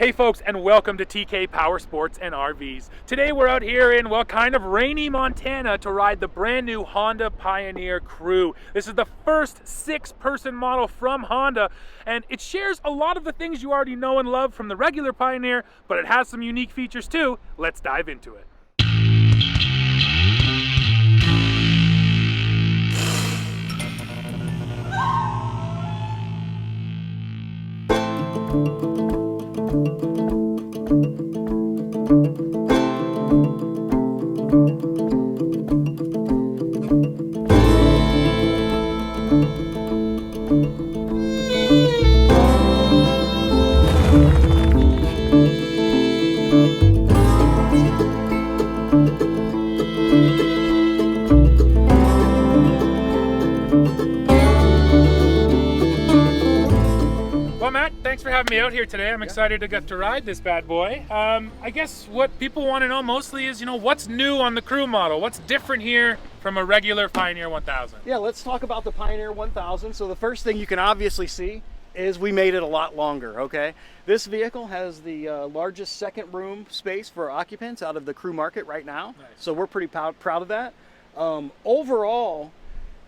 Hey folks, and welcome to TK Power Sports and RVs. Today we're out here in, well, kind of rainy Montana to ride the brand new Honda Pioneer Crew. This is the first 6-person model from Honda, and it shares a lot of the things you already know and love from the regular Pioneer, but it has some unique features too. Let's dive into it. Thanks for having me out here today. I'm excited to get to ride this bad boy. I guess what people want to know mostly is, what's new on the Crew model? What's different here from a regular Pioneer 1000? Yeah, let's talk about the Pioneer 1000. So the first thing you can obviously see is we made it a lot longer, okay? This vehicle has the largest second room space for occupants out of the Crew market right now. Nice. So we're pretty proud of that. Overall,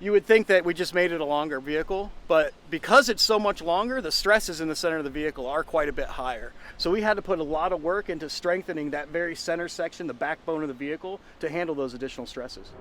you would think that we just made it a longer vehicle, but because it's so much longer, the stresses in the center of the vehicle are quite a bit higher. So we had to put a lot of work into strengthening that very center section, the backbone of the vehicle, to handle those additional stresses.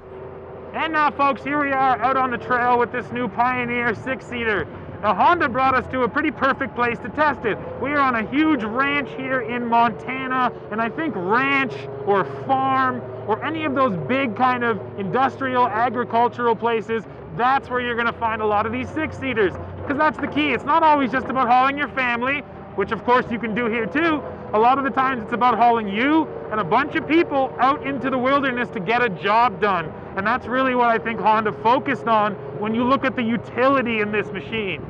And now, folks, here we are out on the trail with this new Pioneer 6-seater. Now, Honda brought us to a pretty perfect place to test it. We are on a huge ranch here in Montana, and I think ranch or farm or any of those big kind of industrial, agricultural places, that's where you're gonna find a lot of these 6-seaters, because that's the key. It's not always just about hauling your family, which of course you can do here too. A lot of the times it's about hauling you and a bunch of people out into the wilderness to get a job done. And that's really what I think Honda focused on when you look at the utility in this machine.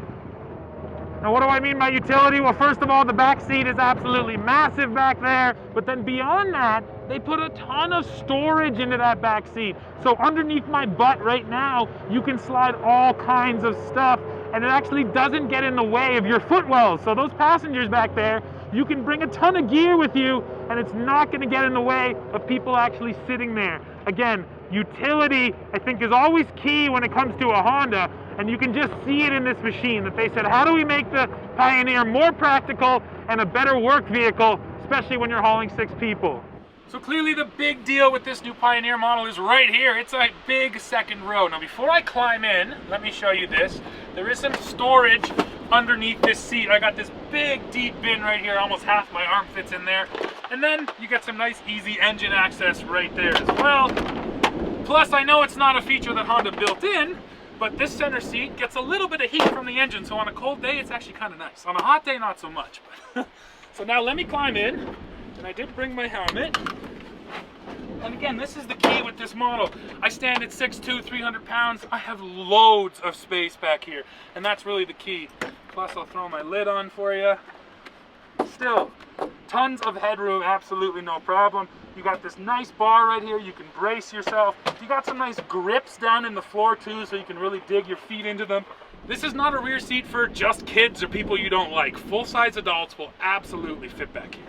Now, what do I mean by utility? Well, first of all, the back seat is absolutely massive back there, but then beyond that, they put a ton of storage into that back seat. So underneath my butt right now, you can slide all kinds of stuff, and it actually doesn't get in the way of your footwells. So those passengers back there, you can bring a ton of gear with you, and it's not gonna get in the way of people actually sitting there. Again, utility, I think, is always key when it comes to a Honda, and you can just see it in this machine that they said, how do we make the Pioneer more practical and a better work vehicle, especially when you're hauling 6 people? So clearly the big deal with this new Pioneer model is right here. It's a big second row. Now, before I climb in, let me show you this. There is some storage underneath this seat. I got this big deep bin right here, almost half my arm fits in there. And then you get some nice easy engine access right there as well. Plus, I know it's not a feature that Honda built in, but this center seat gets a little bit of heat from the engine, so on a cold day, it's actually kind of nice. On a hot day, not so much. So now let me climb in, and I did bring my helmet. And again, this is the key with this model. I stand at 6'2", 300 pounds. I have loads of space back here, and that's really the key. Plus, I'll throw my lid on for you. Still, tons of headroom, absolutely no problem. You got this nice bar right here, you can brace yourself. You got some nice grips down in the floor too, so you can really dig your feet into them. This is not a rear seat for just kids or people you don't like. Full-size adults will absolutely fit back here.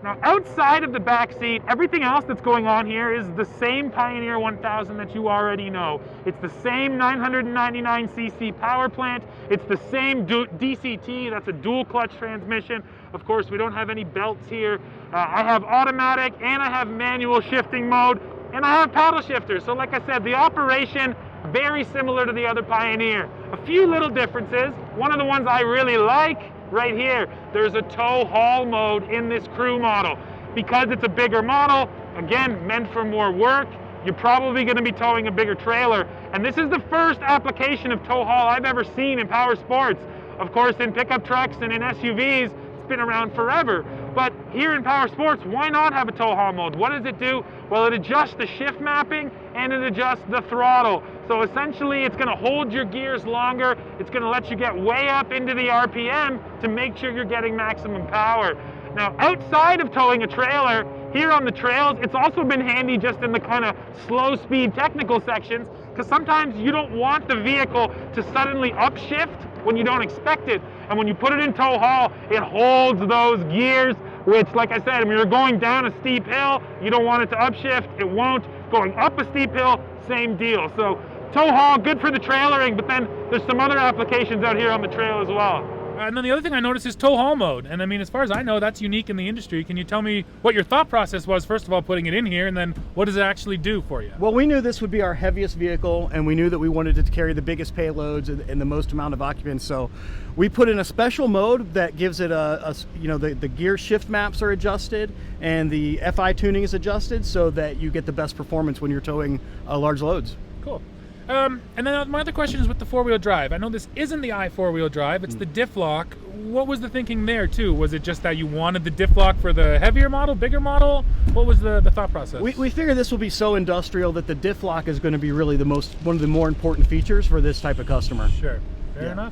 Now, outside of the back seat, everything else that's going on here is the same Pioneer 1000 that you already know. It's the same 999cc power plant. It's the same DCT, that's a dual clutch transmission. Of course, we don't have any belts here. I have automatic and I have manual shifting mode, and I have paddle shifters. So like I said, the operation, very similar to the other Pioneer. A few little differences. One of the ones I really like, right here, there's a tow haul mode in this Crew model. Because it's a bigger model, again, meant for more work, you're probably gonna be towing a bigger trailer. And this is the first application of tow haul I've ever seen in power sports. Of course, in pickup trucks and in SUVs, it's been around forever. But here in power sports, why not have a tow haul mode? What does it do? Well, it adjusts the shift mapping and it adjusts the throttle. So essentially, it's gonna hold your gears longer. It's gonna let you get way up into the RPM to make sure you're getting maximum power. Now, outside of towing a trailer, here on the trails, it's also been handy just in the kind of slow speed technical sections, because sometimes you don't want the vehicle to suddenly upshift when you don't expect it. And when you put it in tow haul, it holds those gears, which, like I said, when you're going down a steep hill, you don't want it to upshift, it won't. Going up a steep hill, same deal. So tow haul, good for the trailering, but then there's some other applications out here on the trail as well. And then the other thing I noticed is tow haul mode. And I mean, as far as I know, that's unique in the industry. Can you tell me what your thought process was, first of all, putting it in here, and then what does it actually do for you? Well, we knew this would be our heaviest vehicle, and we knew that we wanted it to carry the biggest payloads and the most amount of occupants. So we put in a special mode that gives it the gear shift maps are adjusted and the FI tuning is adjusted so that you get the best performance when you're towing large loads. Cool. And then my other question is with the four-wheel drive. I know this isn't the four-wheel drive, it's the diff lock. What was the thinking there too? Was it just that you wanted the diff lock for the heavier model, bigger model? What was the thought process? We figured this will be so industrial that the diff lock is going to be really one of the more important features for this type of customer. Sure, fair enough.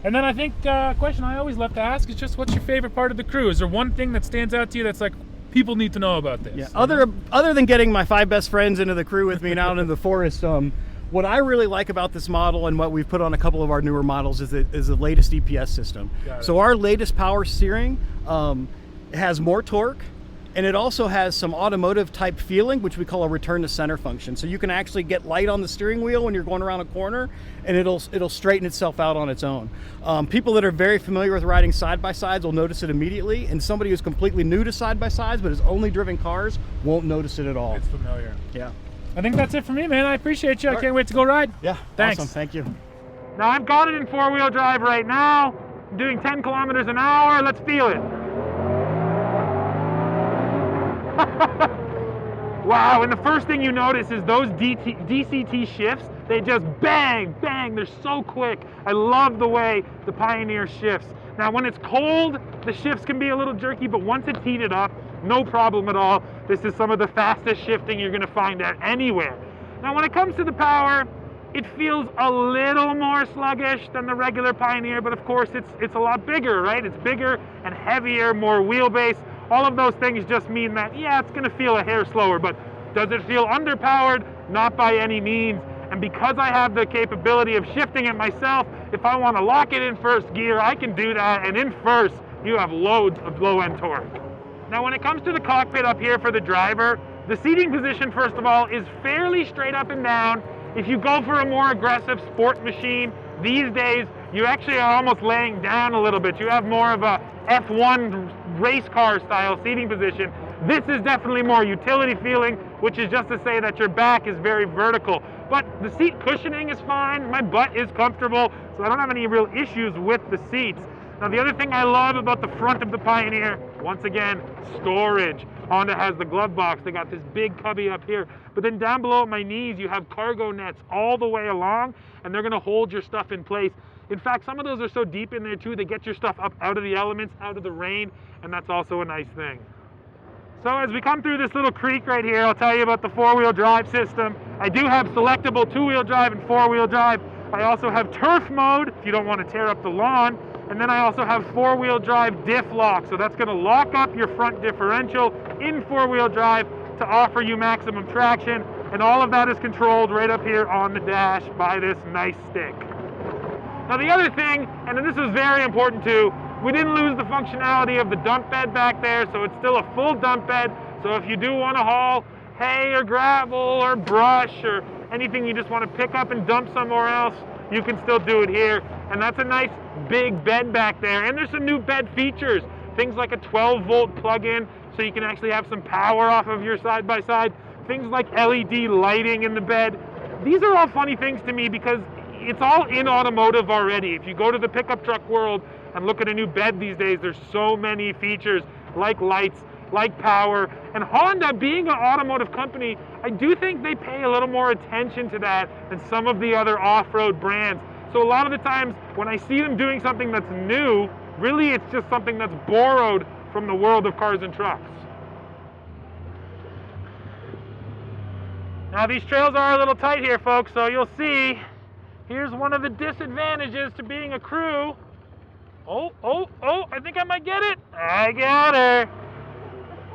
And then I think a question I always love to ask is just, what's your favorite part of the crew? Is there one thing that stands out to you that's like, people need to know about this? Yeah. Other than getting my 5 best friends into the crew with me and out in the forest, what I really like about this model and what we've put on a couple of our newer models is the latest EPS system. So our latest power steering has more torque, and it also has some automotive type feeling, which we call a return to center function. So you can actually get light on the steering wheel when you're going around a corner, and it'll straighten itself out on its own. People that are very familiar with riding side-by-sides will notice it immediately, and somebody who's completely new to side-by-sides but has only driven cars won't notice it at all. It's familiar. Yeah. I think that's it for me, man. I appreciate you. I can't wait to go ride. Yeah, thanks. Awesome. Thank you. Now I've got it in four-wheel drive right now. I'm doing 10 kilometers an hour. Let's feel it. Wow, and the first thing you notice is those DCT shifts, they just bang, bang, they're so quick. I love the way the Pioneer shifts. Now when it's cold, the shifts can be a little jerky, but once it's heated up, no problem at all. This is some of the fastest shifting you're gonna find out anywhere. Now when it comes to the power, it feels a little more sluggish than the regular Pioneer, but of course it's a lot bigger, right? It's bigger and heavier, more wheelbase. All of those things just mean that, yeah, it's gonna feel a hair slower, but does it feel underpowered? Not by any means. And because I have the capability of shifting it myself, if I wanna lock it in first gear, I can do that, and in first, you have loads of low-end torque. Now when it comes to the cockpit up here for the driver, the seating position, first of all, is fairly straight up and down. If you go for a more aggressive sport machine, these days, you actually are almost laying down a little bit. You have more of a F1 race car style seating position. This is definitely more utility feeling, which is just to say that your back is very vertical. But the seat cushioning is fine, my butt is comfortable, so I don't have any real issues with the seats. Now the other thing I love about the front of the Pioneer, once again, storage. Honda has the glove box, they got this big cubby up here, but then down below at my knees you have cargo nets all the way along, and they're gonna hold your stuff in place. In fact, some of those are so deep in there too, they get your stuff up out of the elements, out of the rain, and that's also a nice thing. So as we come through this little creek right here, I'll tell you about the four-wheel drive system. I do have selectable two-wheel drive and four-wheel drive. I also have turf mode, if you don't want to tear up the lawn. And then I also have four-wheel drive diff lock. So that's going to lock up your front differential in four-wheel drive to offer you maximum traction. And all of that is controlled right up here on the dash by this nice stick. Now the other thing, and this is very important too, we didn't lose the functionality of the dump bed back there, so it's still a full dump bed. So if you do want to haul hay or gravel or brush or anything you just want to pick up and dump somewhere else, you can still do it here. And that's a nice big bed back there. And there's some new bed features, things like a 12-volt plug-in, so you can actually have some power off of your side-by-side, things like LED lighting in the bed. These are all funny things to me because it's all in automotive already. If you go to the pickup truck world and look at a new bed these days, there's so many features like lights, like power. And Honda, being an automotive company, I do think they pay a little more attention to that than some of the other off-road brands. So a lot of the times when I see them doing something that's new, really it's just something that's borrowed from the world of cars and trucks. Now these trails are a little tight here, folks, so you'll see, here's one of the disadvantages to being a crew. Oh, I think I might get it. I got her.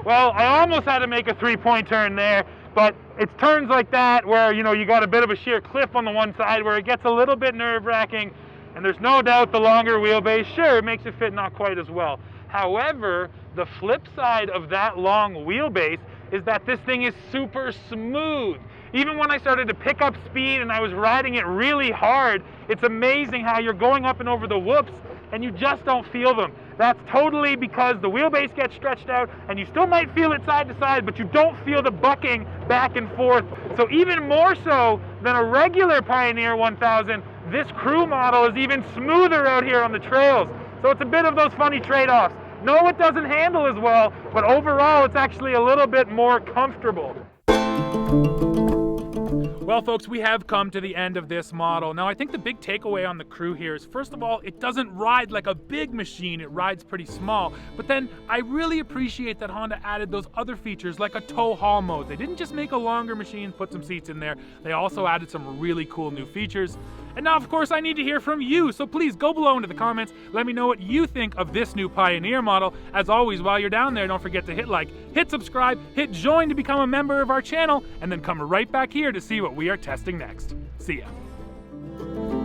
Well, I almost had to make a three-point turn there, but it's turns like that where, you know, you got a bit of a sheer cliff on the one side where it gets a little bit nerve-wracking. And there's no doubt the longer wheelbase, sure, it makes it fit not quite as well. However, the flip side of that long wheelbase is that this thing is super smooth. Even when I started to pick up speed and I was riding it really hard, it's amazing how you're going up and over the whoops and you just don't feel them. That's totally because the wheelbase gets stretched out and you still might feel it side to side, but you don't feel the bucking back and forth. So even more so than a regular Pioneer 1000, this crew model is even smoother out here on the trails. So it's a bit of those funny trade-offs. No, it doesn't handle as well, but overall it's actually a little bit more comfortable. Well, folks, we have come to the end of this model. Now, I think the big takeaway on the Crew here is, first of all, it doesn't ride like a big machine. It rides pretty small. But then I really appreciate that Honda added those other features like a tow haul mode. They didn't just make a longer machine, put some seats in there. They also added some really cool new features. And now, of course, I need to hear from you. So please go below into the comments. Let me know what you think of this new Pioneer model. As always, while you're down there, don't forget to hit like, hit subscribe, hit join to become a member of our channel, and then come right back here to see what we are testing next. See ya.